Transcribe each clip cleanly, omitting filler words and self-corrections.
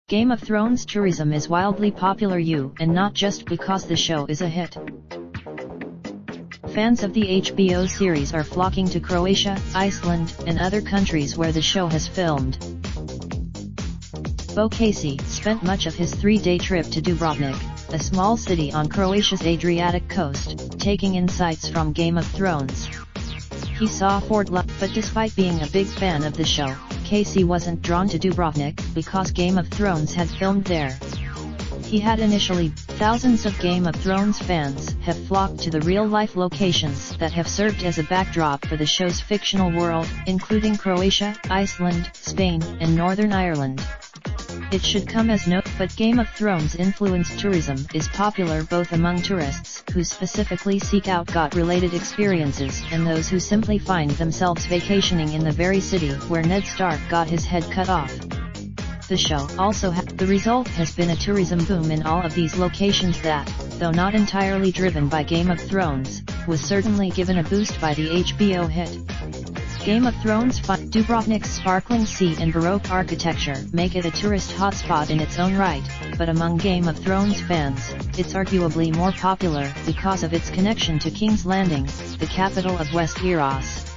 Game of Thrones tourism is wildly popular, and not just because the show is a hit. Fans of the HBO series are flocking to Croatia, Iceland, and other countries where the show has filmed. Bo Casey spent much of his 3-day trip to Dubrovnik, a small city on Croatia's Adriatic coast, taking insights from Game of Thrones. He saw Fort Love, but despite being a big fan of the show, Casey wasn't drawn to Dubrovnik because Game of Thrones had filmed there. He had initially. Thousands of Game of Thrones fans have flocked to the real-life locations that have served as a backdrop for the show's fictional world, including Croatia, Iceland, Spain, and Northern Ireland. It should come as no, but Game of Thrones influenced tourism is popular both among tourists who specifically seek out GOT-related experiences and those who simply find themselves vacationing in the very city where Ned Stark got his head cut off. The show also the result has been a tourism boom in all of these locations that, though not entirely driven by Game of Thrones, was certainly given a boost by the HBO hit. Game of Thrones Dubrovnik's sparkling sea and Baroque architecture make it a tourist hotspot in its own right, but among Game of Thrones fans, it's arguably more popular because of its connection to King's Landing, the capital of Westeros.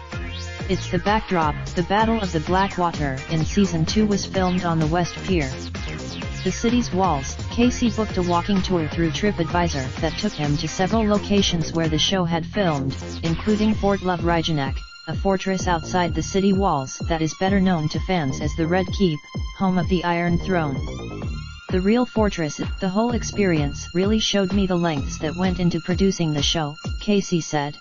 It's the backdrop. The Battle of the Blackwater in Season 2 was filmed on the West Pier. The city's walls. Casey booked a walking tour through TripAdvisor that took him to several locations where the show had filmed, including Fort Lovrijenac, a fortress outside the city walls that is better known to fans as the Red Keep, home of the Iron Throne. The real fortress. The whole experience really showed me the lengths that went into producing the show, Casey said.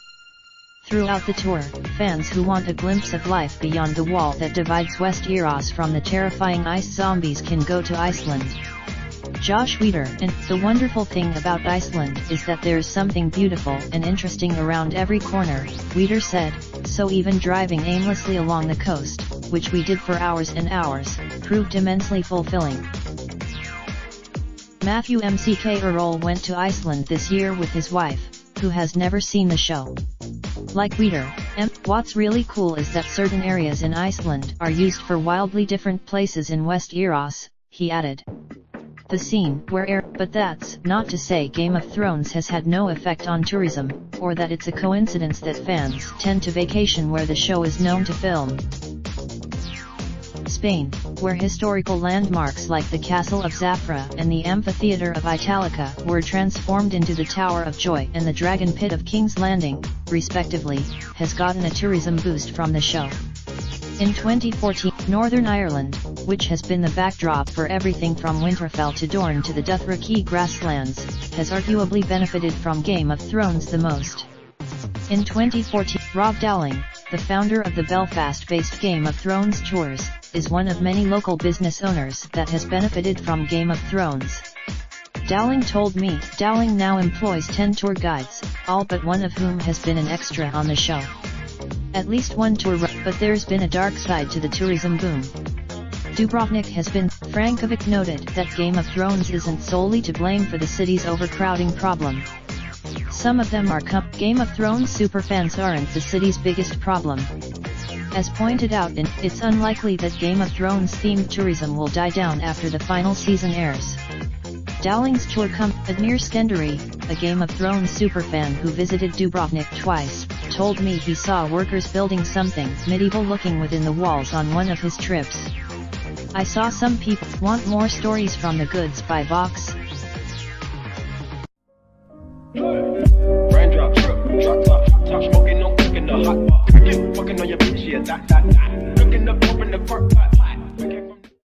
Throughout the tour, fans who want a glimpse of life beyond the wall that divides Westeros from the terrifying ice zombies can go to Iceland. Josh Weeder, and the wonderful thing about Iceland is that there's something beautiful and interesting around every corner, Weeder said, so even driving aimlessly along the coast, which we did for hours and hours, proved immensely fulfilling. Matthew McK Earl went to Iceland this year with his wife, who has never seen the show. Like Weeder, what's really cool is that certain areas in Iceland are used for wildly different places in Westeros, he added. The scene where but that's not to say Game of Thrones has had no effect on tourism, or that it's a coincidence that fans tend to vacation where the show is known to film. Spain, where historical landmarks like the Castle of Zafra and the Amphitheatre of Italica were transformed into the Tower of Joy and the Dragon Pit of King's Landing, respectively, has gotten a tourism boost from the show. In 2014, Northern Ireland, which has been the backdrop for everything from Winterfell to Dorne to the Dothraki grasslands, has arguably benefited from Game of Thrones the most. In 2014, Rob Dowling, the founder of the Belfast-based Game of Thrones Tours, is one of many local business owners that has benefited from Game of Thrones. Dowling told me, Dowling now employs 10 tour guides, all but one of whom has been an extra on the show. At least one tour, but there's been a dark side to the tourism boom. Dubrovnik has been. Frankovic noted that Game of Thrones isn't solely to blame for the city's overcrowding problem. Some of them are Game of Thrones superfans aren't the city's biggest problem. As pointed out it's unlikely that Game of Thrones themed tourism will die down after the final season airs. Dowling's tour Admir Skenderi, a Game of Thrones superfan who visited Dubrovnik twice, told me he saw workers building something medieval looking within the walls on one of his trips. I saw some people want more stories from the goods by Vox. Raindrops, truck top, smoking, no cooking, the hot pot. Fucking on your bitch, yeah, that.